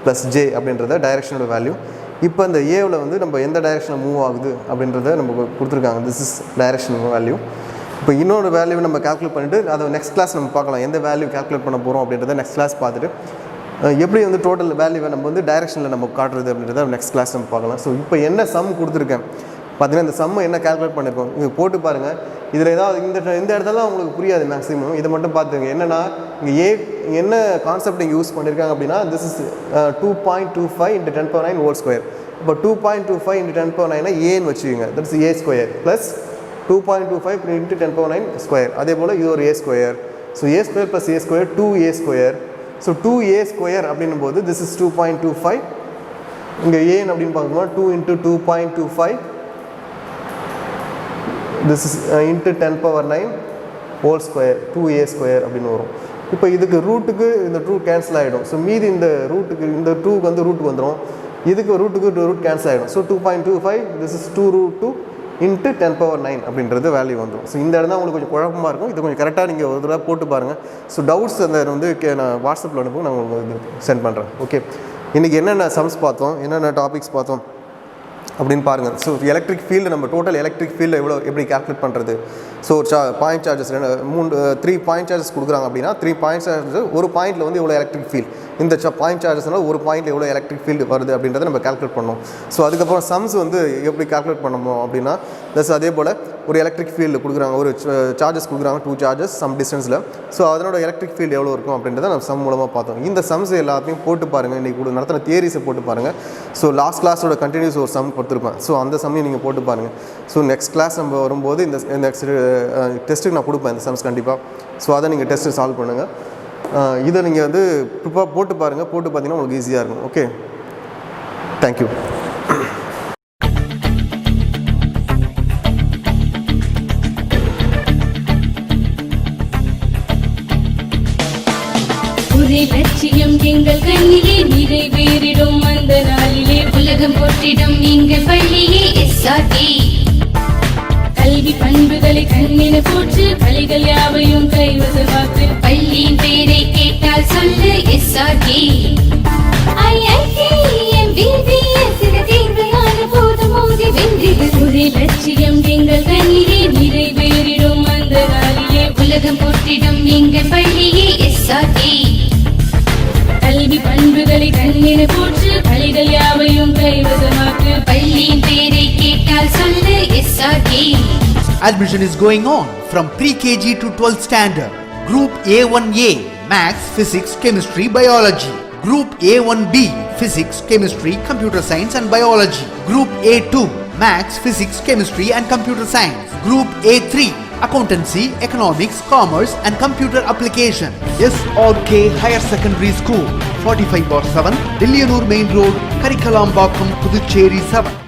+ J அப்படின்றத டைரக்ஷனோட value. இப்போ இந்த ஏவில் வந்து நம்ம எந்த டைரக்ஷனில் மூவ் ஆகுது அப்படின்றத நம்ம கொடுத்துருக்காங்க. This is direction value. இப்போ இன்னொரு வேல்யூ நம்ம கால்குலேட் பண்ணிவிட்டு அதை நெக்ஸ்ட் கிளாஸ் நம்ம பார்க்கலாம். எந்த வேல்யூ கால்குலேட் பண்ண போகிறோம் அப்படின்றத நெக்ஸ்ட் கிளாஸ் பார்த்துட்டு எப்படி வந்து டோட்டல் வேல்யூவை நம்ம வந்து டைரக்ஷனில் நம்ம காட்டுறது அப்படின்றத நெக்ஸ்ட் கிளாஸ் நம்ம பார்க்கலாம். ஸோ இப்போ என்ன சம் கொடுத்துருக்கேன் பார்த்தீங்கன்னா இந்த சம்மை என்ன கால்குலேட் பண்ணியிருக்கோம் இங்கே போட்டு பாருங்கள். இதில் ஏதாவது இந்த இடத்துல உங்களுக்கு புரியாது மேக்ஸிமம், இதை மட்டும் பார்த்துங்க. என்னென்னா இங்கே என்ன கான்செப்ட் இங்கே யூஸ் பண்ணியிருக்காங்க அப்படின்னா திஸ் இஸ் 2.25 × 10⁻9 ஹோல் ஸ்கொயர். இப்போ 2.25 × 10⁻9 ஏன்னு வச்சுக்கோங்க, that's A square plus 2.25 × 10⁻9 square. அதே போல் இது ஒரு A square. So A square plus A square 2A square. So 2A square அப்படின்னும் போது திஸ் இஸ் 2.25. இங்கே ஏன் அப்படின்னு பார்க்கும்போது 2 × 2.25 this is into 10⁻9 whole square 2A square அப்படின்னு வரும். இப்போ இதுக்கு ரூட்டுக்கு இந்த ரூட் கேன்சல் ஆகிடும். ஸோ மீதி இந்த ரூட்டுக்கு இந்த டூக்கு வந்து ரூட்டுக்கு வந்துடும். இதுக்கு ரூட்டுக்கு ரூட் கேன்சல் ஆகிடும். ஸோ 2.25 திஸ் இஸ் 2√2 இன்ட்டு 10⁻9 அப்படின்றது வேல்யூ வந்துடும். ஸோ இந்த இடம் தான் உங்களுக்கு கொஞ்சம் குழப்பமாக இருக்கும். இது கொஞ்சம் கரெக்டாக நீங்கள் ஒரு தடவை போட்டு பாருங்கள். ஸோ டவுட்ஸ் அந்த வந்து நான் வாட்ஸ்அப்பில் அனுப்பும், நான் உங்களுக்கு இது சென்ட் பண்ணுறேன். ஓகே, இன்றைக்கி என்னென்ன சம்ஸ் பார்த்தோம், என்னென்ன டாபிக்ஸ் பார்த்தோம் அப்படின்னு பாருங்கள். ஸோ எலக்ட்ரிக் ஃபீல்டு, நம்ம டோட்டல் எலக்ட்ரிக் ஃபீல்டு எப்படி கால்குலேட் பண்ணுறது. ஸோ ஒரு பாயிண்ட் சார்ஜஸ் 3 பாயிண்ட் சார்ஜஸ் கொடுக்குறாங்க அப்படின்னா 3 பாயிண்ட் சார்ஜஸ் ஒரு பாயிண்டில் வந்து எவ்வளோ எலக்ட்ரிக் ஃபீல்டு, இந்த பாயிண்ட் சார்ஜஸ்னால் ஒரு பாயிண்டில் எவ்வளோ எலக்ட்ரிக் ஃபீல்டு வருது அப்படின்றத நம்ம கால்குலேட் பண்ணோம். ஸோ அதுக்கப்புறம் சம்ஸ் வந்து எப்படி கால்குலேட் பண்ணணும் அப்படின்னா ப்ளஸ் அதே போல் ஒரு எலக்ட்ரிக் ஃபீல்டு கொடுக்குறாங்க, ஒரு சார்ஜஸ் கொடுக்குறாங்க 2 சார்ஜஸ் சம் டிஸ்டன்ஸில். ஸோ அதனோட எலக்ட்ரிக் ஃபீல்டு எவ்வளோ இருக்கும் அப்படின்றத நம்ம சம் மூலமாக பார்த்தோம். இந்த சம்ஸ் எல்லாத்தையும் போட்டு பாருங்கள், இன்றைக்கி நடத்தின தியரிஸை போட்டு பாருங்கள். ஸோ லாஸ்ட் கிளாஸோட கண்டினியூஸ் ஒரு சம் கொடுத்துருப்பேன். ஸோ அந்த சம்மையும் நீங்கள் போட்டு பாருங்கள். ஸோ நெக்ஸ்ட் கிளாஸ் நம்ம வரும்போது இந்த நெக்ஸ்ட் டெஸ்ட்டுக்கு நான் கொடுப்பேன் இந்த சம்ஸ் கண்டிப்பாக. ஸோ அதை நீங்கள் டெஸ்ட்டு சால்வ் பண்ணுங்கள். இதை நீங்கள் வந்து ப்ரிப்பேர் போட்டு பாருங்கள். போட்டு பார்த்தீங்கன்னா உங்களுக்கு ஈஸியாக இருக்கும். Okay, thank you. லட்சியம் எங்கள் கண்ணிலே நிறைவேறிடும் அந்த நாளிலே உலகம் போற்றிடும் எங்கள் பள்ளியே SRK. கல்வி பண்புகளை கண்ணின போற்று, கலைகள் யாவையும் கைவசமாக்கு, பள்ளியின் பெயரை கேட்டால் சொல்லு SRK. ஒரே லட்சியம் எங்கள் கண்ணிலே நிறைவேறிடும் அந்த நாளிலே உலகம் போற்றிடும் எங்கள் பள்ளியே SRK. கல்வி பண்புகளை கண்ணின போற்று, கலைகள் யாவையும் கைவசமாக்கு, பள்ளியின் பெயரை கேட்டால் சொல்லு SRK. Admission is going on from pre-KG to 12th standard. Group A1A Maths, Physics, Chemistry, Biology. Group A1B Physics, Chemistry, Computer Science and Biology. Group A2 Maths, Physics, Chemistry and Computer Science. Group A3 Accountancy, Economics, Commerce and Computer Application. SRK Higher Secondary School, 45/7, Dilliyanur Main Road, Karikalampakkam, Puducherry 7.